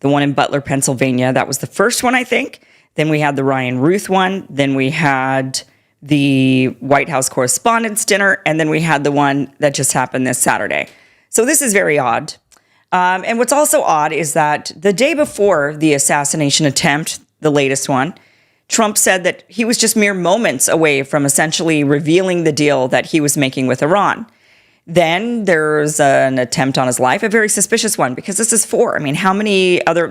the one in Butler, Pennsylvania. That was the first one, I think. Then we had the Ryan Ruth one. Then we had the White House Correspondents' Dinner. And then we had the one that just happened this Saturday. So this is very odd. And what's also odd is that the day before the assassination attempt, the latest one, Trump said that he was just mere moments away from essentially revealing the deal that he was making with Iran. Then there's an attempt on his life, a very suspicious one, because this is I mean,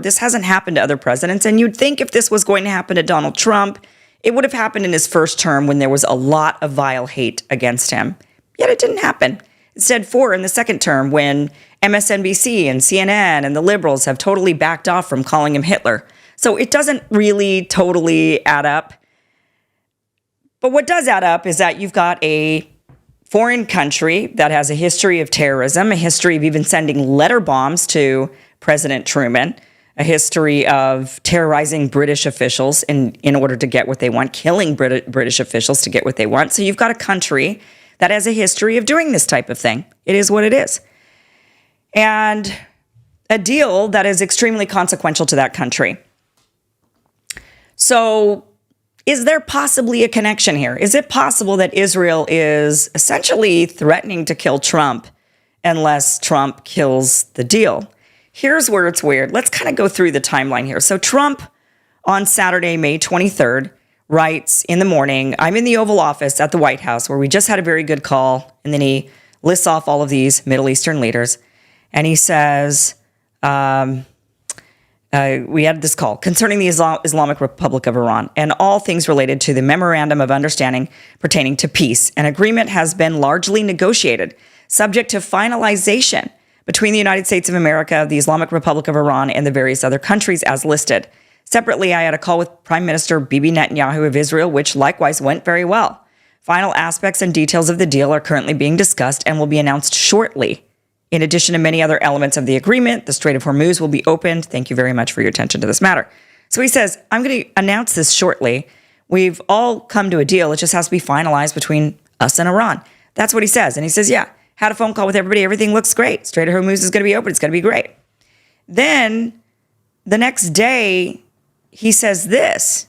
this hasn't happened to other presidents. And you'd think if this was going to happen to Donald Trump, it would have happened in his first term when there was a lot of vile hate against him. Yet it didn't happen. Instead, 4 in the second term when MSNBC and CNN and the liberals have totally backed off from calling him Hitler. So it doesn't really totally add up. But what does add up is that you've got a foreign country that has a history of terrorism, a history of even sending letter bombs to President Truman, a history of terrorizing British officials in order to get what they want, killing British officials to get what they want. So you've got a country that has a history of doing this type of thing. It is what it is. And a deal that is extremely consequential to that country. So is there possibly a connection here? Is it possible that Israel is essentially threatening to kill Trump unless Trump kills the deal? Here's where it's weird. Let's kind of go through the timeline here. So Trump on Saturday, May 23rd, writes in the morning, I'm in the Oval Office at the White House where we just had a very good call. And then he lists off all of these Middle Eastern leaders. And he says, we had this call concerning the Islamic Republic of Iran and all things related to the Memorandum of Understanding pertaining to peace. An agreement has been largely negotiated, subject to finalization between the United States of America, the Islamic Republic of Iran, and the various other countries as listed. Separately, I had a call with Prime Minister Bibi Netanyahu of Israel, which likewise went very well. Final aspects and details of the deal are currently being discussed and will be announced shortly. In addition to many other elements of the agreement, the Strait of Hormuz will be opened. Thank you very much for your attention to this matter. So he says, I'm going to announce this shortly. We've all come to a deal. It just has to be finalized between us and Iran. That's what he says. And he says, yeah, had a phone call with everybody. Everything looks great. Strait of Hormuz is going to be open. It's going to be great. Then the next day, he says this.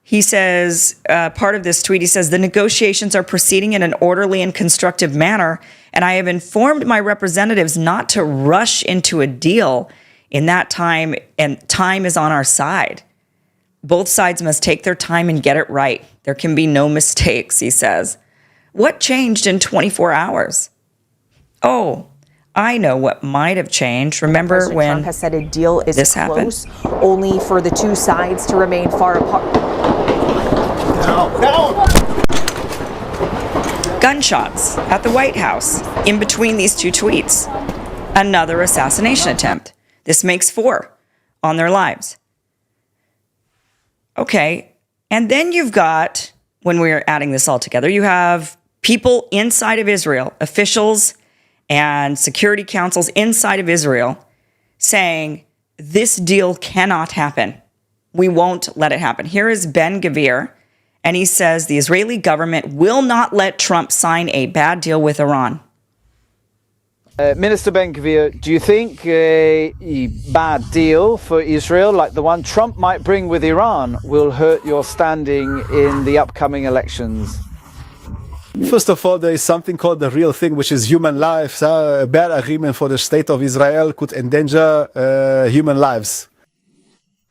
He says, part of this tweet, he says, the negotiations are proceeding in an orderly and constructive manner, and I have informed my representatives not to rush into a deal in that time, and time is on our side. Both sides must take their time and get it right. There can be no mistakes, he says. What changed in 24 hours? Oh, I know what might have changed. Remember President when Trump has said a deal is this close, happened? only for the two sides to remain far apart. Gunshots at the White House in between these two tweets. Another assassination attempt. This makes 4 on their lives. Okay, and then you've got, when we're adding this all together, you have people inside of Israel, officials and security councils inside of Israel saying, this deal cannot happen. We won't let it happen. Here is Ben Gvir, and he says the Israeli government will not let Trump sign a bad deal with Iran. Minister Ben Gvir, do you think a bad deal for Israel, like the one Trump might bring with Iran, will hurt your standing in the upcoming elections? First of all, there is something called the real thing, which is human lives. A bad agreement for the state of Israel could endanger human lives.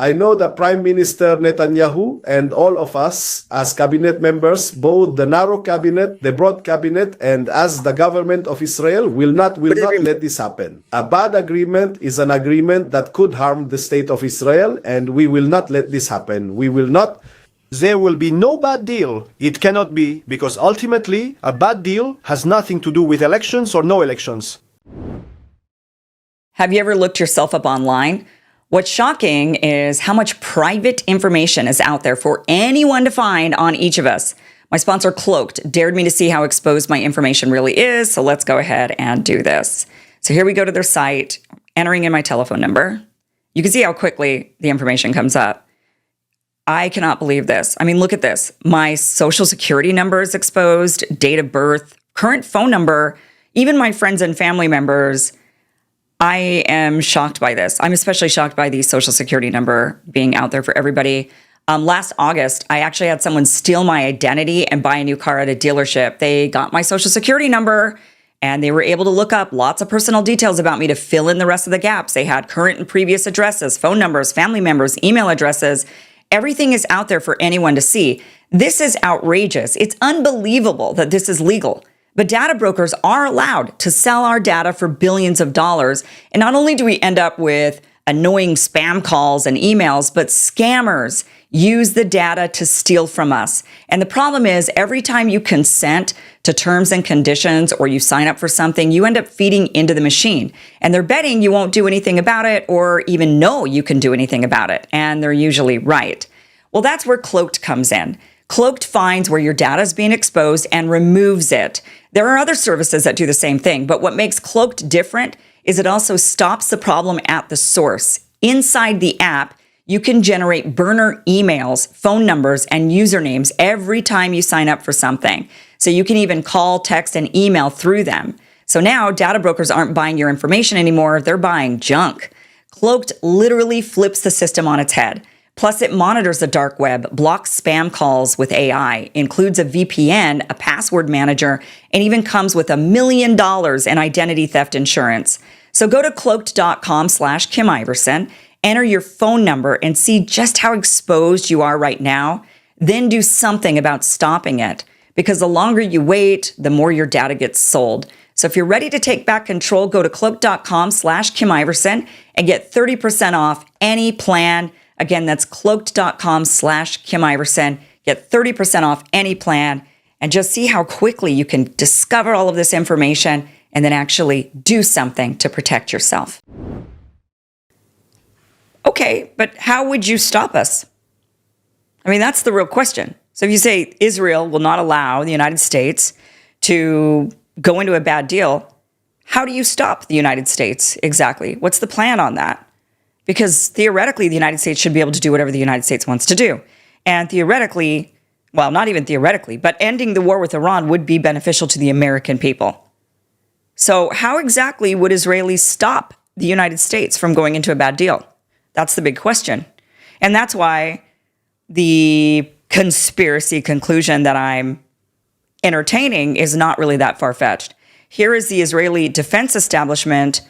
I know that Prime Minister Netanyahu and all of us as cabinet members, both the narrow cabinet, the broad cabinet, and as the government of Israel, will not let this happen. A bad agreement is an agreement that could harm the state of Israel, and we will not let this happen. We will not. There will be no bad deal. It cannot be, because ultimately a bad deal has nothing to do with elections or no elections. Have you ever looked yourself up online? What's shocking is how much private information is out there for anyone to find on each of us. My sponsor, Cloaked, dared me to see how exposed my information really is, so let's go ahead and do this. So here we go to their site, entering in my telephone number. You can see how quickly the information comes up. I cannot believe this. I mean, look at this. My social security number is exposed, date of birth, current phone number, even my friends and family members. I am shocked by this. I'm especially shocked by the Social Security number being out there for everybody. Last August, I actually had someone steal my identity and buy a new car at a dealership. They got my Social Security number and they were able to look up lots of personal details about me to fill in the rest of the gaps. They had current and previous addresses, phone numbers, family members, email addresses. Everything is out there for anyone to see. This is outrageous. It's unbelievable that this is legal. But data brokers are allowed to sell our data for billions of dollars. And not only do we end up with annoying spam calls and emails, but scammers use the data to steal from us. And the problem is every time you consent to terms and conditions or you sign up for something, you end up feeding into the machine. And they're betting you won't do anything about it or even know you can do anything about it. And they're usually right. Well, that's where Cloaked comes in. Cloaked finds where your data is being exposed and removes it. There are other services that do the same thing, but what makes Cloaked different is it also stops the problem at the source. Inside the app, you can generate burner emails, phone numbers, and usernames every time you sign up for something. So you can even call, text, and email through them. So now data brokers aren't buying your information anymore, they're buying junk. Cloaked literally flips the system on its head. Plus, it monitors the dark web, blocks spam calls with AI, includes a VPN, a password manager, and even comes with $1 million in identity theft insurance. So go to cloaked.com/Kim Iversen, enter your phone number, and see just how exposed you are right now. Then do something about stopping it, because the longer you wait, the more your data gets sold. So if you're ready to take back control, go to cloaked.com/Kim Iversen and get 30% off any plan. Again, that's cloaked.com/Kim Iversen. Get 30% off any plan and just see how quickly you can discover all of this information and then actually do something to protect yourself. Okay, but how would you stop us? I mean, that's the real question. So if you say Israel will not allow the United States to go into a bad deal, how do you stop the United States exactly? What's the plan on that? Because theoretically, the United States should be able to do whatever the United States wants to do. And theoretically, well, not even theoretically, but ending the war with Iran would be beneficial to the American people. So how exactly would Israelis stop the United States from going into a bad deal? That's the big question. And that's why the conspiracy conclusion that I'm entertaining is not really that far-fetched. Here is the Israeli defense establishment.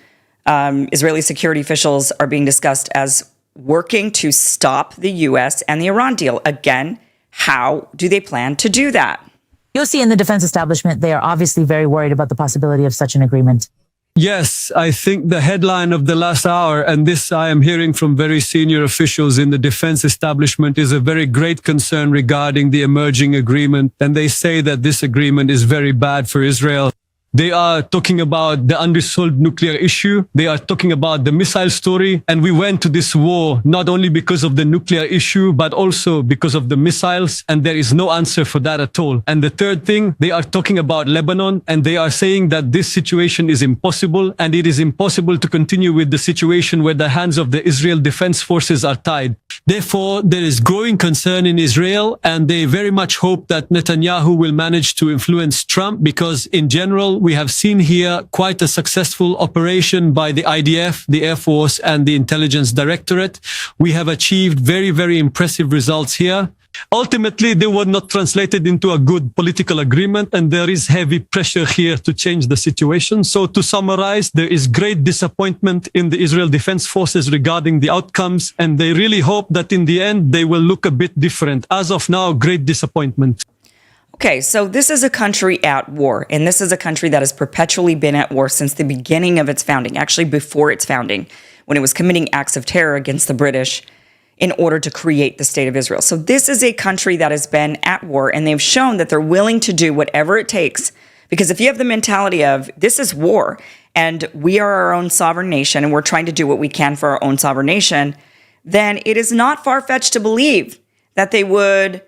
Israeli security officials are being discussed as working to stop the U.S. and the Iran deal. Again, how do they plan to do that? You'll see in the defense establishment, they are obviously very worried about the possibility of such an agreement. Yes, I think the headline of the last hour, and this I am hearing from very senior officials in the defense establishment, is a very great concern regarding the emerging agreement. And they say that this agreement is very bad for Israel. They are talking about the unresolved nuclear issue. They are talking about the missile story. And we went to this war not only because of the nuclear issue, but also because of the missiles. And there is no answer for that at all. And the third thing, they are talking about Lebanon, and they are saying that this situation is impossible, and it is impossible to continue with the situation where the hands of the Israel Defense Forces are tied. Therefore, there is growing concern in Israel, and they very much hope that Netanyahu will manage to influence Trump, because in general, we have seen here quite a successful operation by the IDF, the Air Force, and the Intelligence Directorate. We have achieved very, very impressive results here. Ultimately, they were not translated into a good political agreement, and there is heavy pressure here to change the situation. So to summarize, there is great disappointment in the Israel Defense Forces regarding the outcomes, and they really hope that in the end, they will look a bit different. As of now, great disappointment. Okay, so this is a country at war, and this is a country that has perpetually been at war since the beginning of its founding, actually before its founding, when it was committing acts of terror against the British in order to create the state of Israel. So this is a country that has been at war, and they've shown that they're willing to do whatever it takes. Because if you have the mentality of, this is war, and we are our own sovereign nation, and we're trying to do what we can for our own sovereign nation, then it is not far-fetched to believe that they would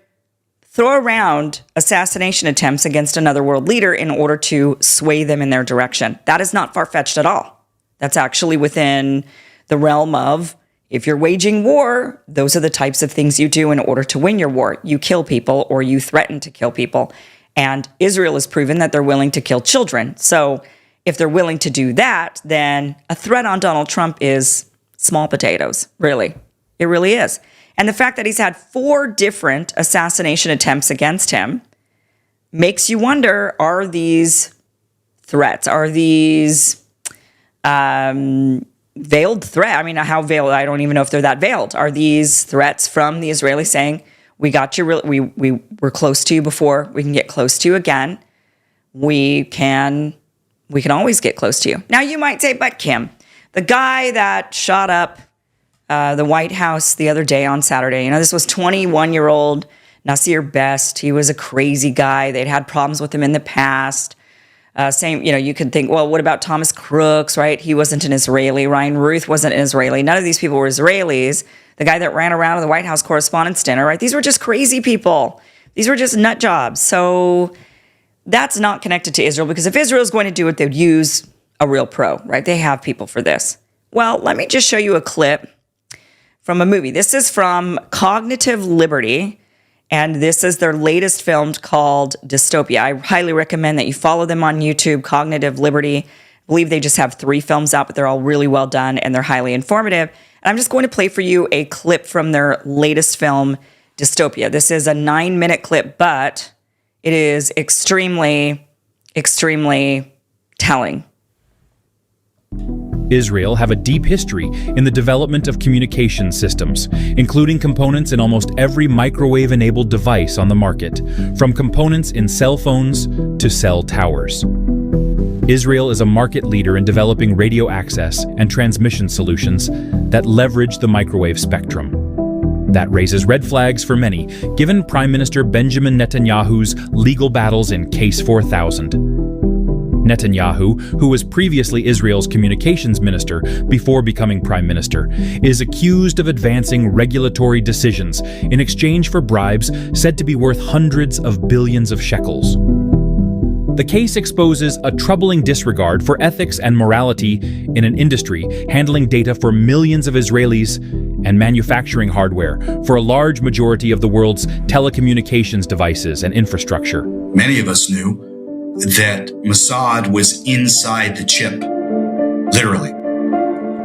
throw around assassination attempts against another world leader in order to sway them in their direction. That is not far-fetched at all. That's actually within the realm of, if you're waging war, those are the types of things you do in order to win your war. You kill people or you threaten to kill people. And Israel has proven that they're willing to kill children. So if they're willing to do that, then a threat on Donald Trump is small potatoes, really. It really is. And the fact that he's had 4 different assassination attempts against him makes you wonder, are these threats? Are these veiled threat? I mean, how veiled? I don't even know if they're that veiled. Are these threats from the Israelis saying, we got you, we were close to you before, we can get close to you again. We can always get close to you. Now you might say, but Kim, the guy that shot up the White House the other day on Saturday, this was 21-year-old Nasir Best. He was a crazy guy. They'd had problems with him in the past. You could think, well, what about Thomas Crooks, right? He wasn't an Israeli. Ryan Ruth wasn't an Israeli. None of these people were Israelis. The guy that ran around at the White House Correspondents' Dinner, right? These were just crazy people. These were just nut jobs. So that's not connected to Israel, because if Israel is going to do it, they'd use a real pro, right? They have people for this. Well, let me just show you a clip from a movie. This is from Cognitive Liberty, and this is their latest film called Dystopia. I highly recommend that you follow them on YouTube, Cognitive Liberty. I believe they just have 3 films out, but they're all really well done and they're highly informative. And I'm just going to play for you a clip from their latest film, Dystopia. This is a 9-minute clip, but it is extremely, extremely telling. Israel have a deep history in the development of communication systems, including components in almost every microwave-enabled device on the market, from components in cell phones to cell towers. Israel is a market leader in developing radio access and transmission solutions that leverage the microwave spectrum. That raises red flags for many, given Prime Minister Benjamin Netanyahu's legal battles in Case 4000. Netanyahu, who was previously Israel's communications minister before becoming prime minister, is accused of advancing regulatory decisions in exchange for bribes said to be worth hundreds of billions of shekels. The case exposes a troubling disregard for ethics and morality in an industry handling data for millions of Israelis and manufacturing hardware for a large majority of the world's telecommunications devices and infrastructure. Many of us knew that Mossad was inside the chip, literally.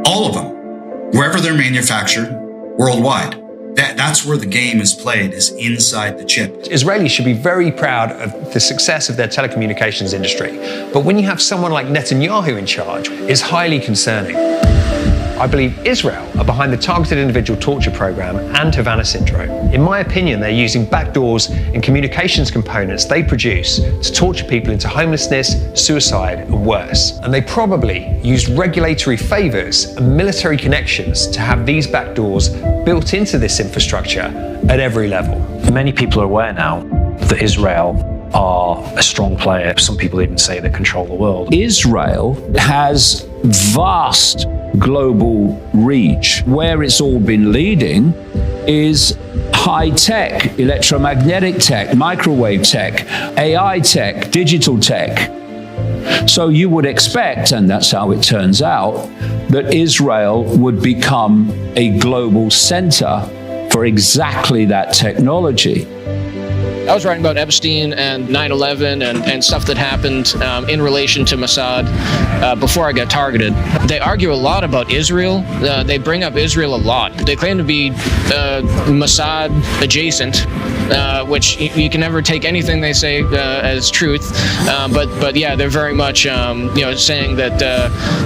All of them, wherever they're manufactured, worldwide. That's where the game is played, is inside the chip. Israelis should be very proud of the success of their telecommunications industry. But when you have someone like Netanyahu in charge, it's highly concerning. I believe Israel are behind the targeted individual torture program and Havana syndrome. In my opinion, they're using backdoors in communications components they produce to torture people into homelessness, suicide, and worse. And they probably used regulatory favors and military connections to have these backdoors built into this infrastructure at every level. Many people are aware now that Israel are a strong player. Some people even say they control the world. Israel has vast global reach. Where it's all been leading is high tech, electromagnetic tech, microwave tech, AI tech, digital tech. So you would expect, and that's how it turns out, that Israel would become a global center for exactly that technology. I was writing about Epstein and 9/11 and stuff that happened in relation to Mossad before I got targeted. They argue a lot about Israel. They bring up Israel a lot. They claim to be Mossad adjacent, which you can never take anything they say as truth. But yeah, they're very much saying that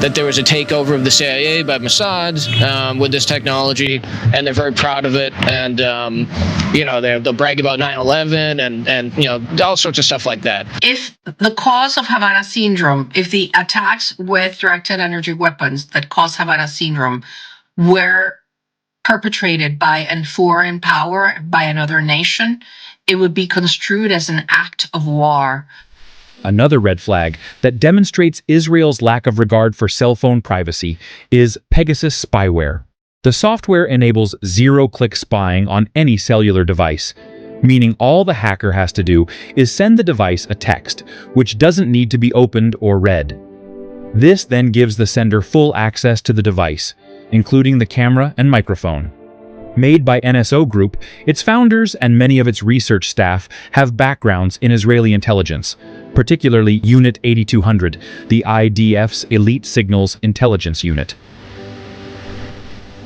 that there was a takeover of the CIA by Mossad with this technology, and they're very proud of it. And they'll brag about 9/11 and all sorts of stuff like that. If the cause of Havana syndrome, if the attacks with directed energy weapons that cause Havana syndrome were perpetrated by a foreign power, by another nation, it would be construed as an act of war. Another red flag that demonstrates Israel's lack of regard for cell phone privacy is Pegasus spyware. The software enables zero-click spying on any cellular device, meaning all the hacker has to do is send the device a text, which doesn't need to be opened or read. This then gives the sender full access to the device, including the camera and microphone. Made by NSO Group, its founders and many of its research staff have backgrounds in Israeli intelligence, particularly Unit 8200, the IDF's Elite Signals Intelligence Unit.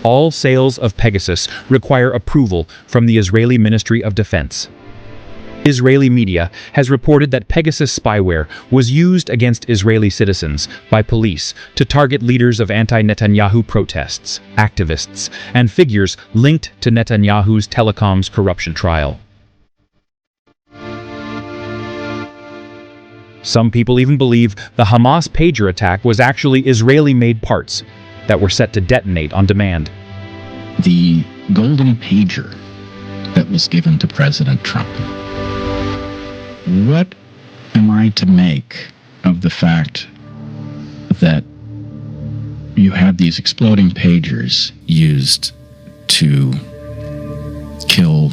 All sales of Pegasus require approval from the Israeli Ministry of Defense. Israeli media has reported that Pegasus spyware was used against Israeli citizens by police to target leaders of anti-Netanyahu protests, activists, and figures linked to Netanyahu's telecoms corruption trial. Some people even believe the Hamas pager attack was actually Israeli-made parts that were set to detonate on demand. The golden pager that was given to President Trump. What am I to make of the fact that you have these exploding pagers used to kill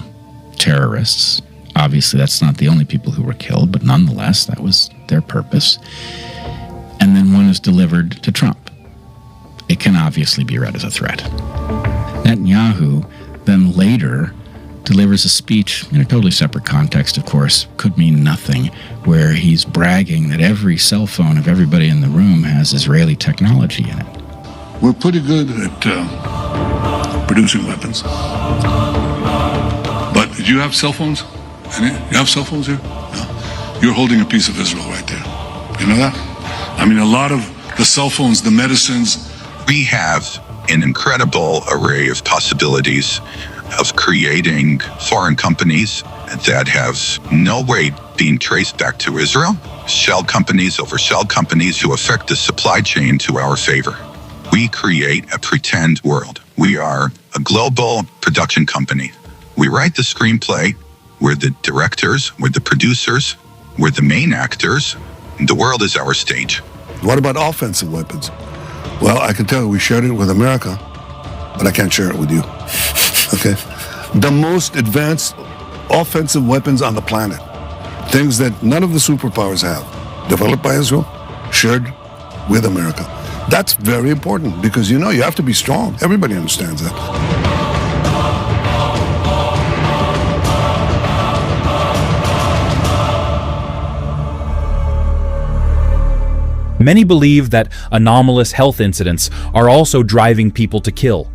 terrorists? Obviously, that's not the only people who were killed, but nonetheless, that was their purpose. And then one is delivered to Trump. It can obviously be read as a threat. Netanyahu then later delivers a speech in a totally separate context, of course, could mean nothing, where he's bragging that every cell phone of everybody in the room has Israeli technology in it. We're pretty good at producing weapons. But do you have cell phones? You have cell phones here? No. You're holding a piece of Israel right there. You know that? I mean, a lot of the cell phones, the medicines. We have an incredible array of possibilities of creating foreign companies that have no way being traced back to Israel, shell companies over shell companies who affect the supply chain to our favor. We create a pretend world. We are a global production company. We write the screenplay, we're the directors, we're the producers, we're the main actors, and the world is our stage. What about offensive weapons? Well, I can tell you we shared it with America, but I can't share it with you. Okay? The most advanced offensive weapons on the planet. Things that none of the superpowers have. Developed by Israel, shared with America. That's very important because, you have to be strong. Everybody understands that. Many believe that anomalous health incidents are also driving people to kill.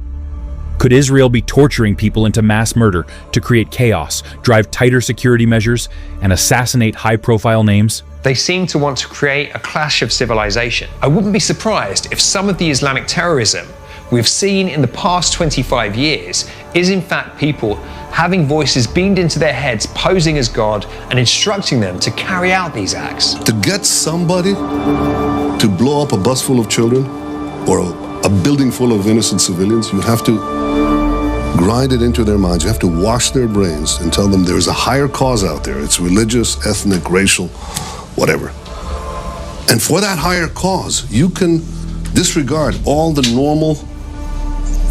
Could Israel be torturing people into mass murder to create chaos, drive tighter security measures, and assassinate high-profile names? They seem to want to create a clash of civilization. I wouldn't be surprised if some of the Islamic terrorism we've seen in the past 25 years is in fact people having voices beamed into their heads posing as God and instructing them to carry out these acts. To get somebody to blow up a bus full of children or a building full of innocent civilians, you have to grind it into their minds. You have to wash their brains and tell them there's a higher cause out there. It's religious, ethnic, racial, whatever. And for that higher cause, you can disregard all the normal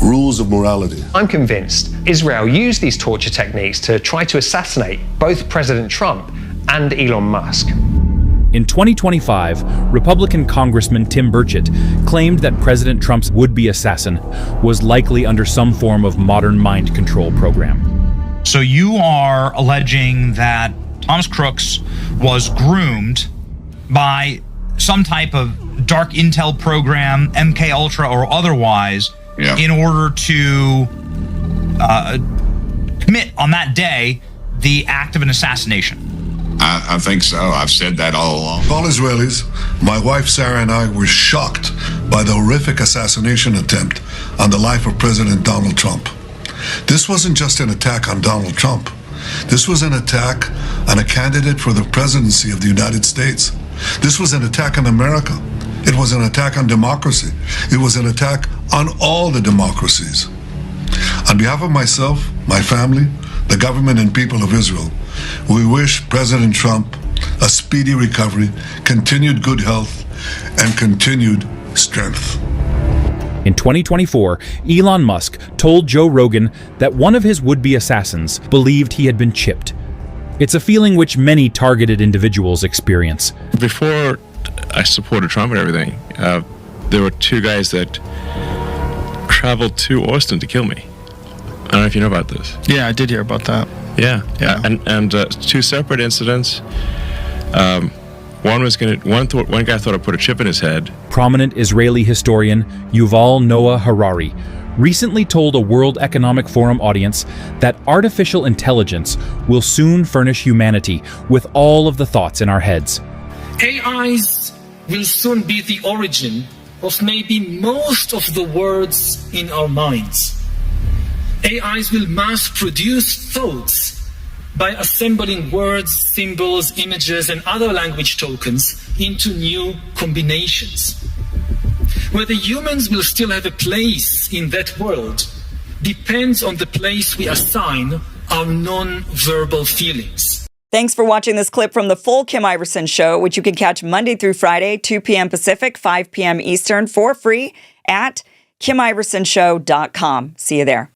rules of morality. I'm convinced Israel used these torture techniques to try to assassinate both President Trump and Elon Musk. In 2025, Republican Congressman Tim Burchett claimed that President Trump's would-be assassin was likely under some form of modern mind control program. So you are alleging that Thomas Crooks was groomed by some type of dark intel program, MK Ultra or otherwise, in order to commit on that day the act of an assassination. I think so. I've said that all along. All Israelis, my wife Sarah and I were shocked by the horrific assassination attempt on the life of President Donald Trump. This wasn't just an attack on Donald Trump. This was an attack on a candidate for the presidency of the United States. This was an attack on America. It was an attack on democracy. It was an attack on all the democracies. On behalf of myself, my family, the government and people of Israel, we wish President Trump a speedy recovery, continued good health, and continued strength. In 2024, Elon Musk told Joe Rogan that one of his would-be assassins believed he had been chipped. It's a feeling which many targeted individuals experience. Before I supported Trump and everything, there were two guys that traveled to Austin to kill me. I don't know if you know about this. Yeah, I did hear about that. Yeah. And two separate incidents. One guy thought I put a chip in his head. Prominent Israeli historian Yuval Noah Harari recently told a World Economic Forum audience that artificial intelligence will soon furnish humanity with all of the thoughts in our heads. AIs will soon be the origin of maybe most of the words in our minds. AIs will mass produce thoughts by assembling words, symbols, images, and other language tokens into new combinations. Whether humans will still have a place in that world depends on the place we assign our non-verbal feelings. Thanks for watching this clip from the full Kim Iversen Show, which you can catch Monday through Friday, 2 p.m. Pacific, 5 p.m. Eastern, for free at KimIversonShow.com. See you there.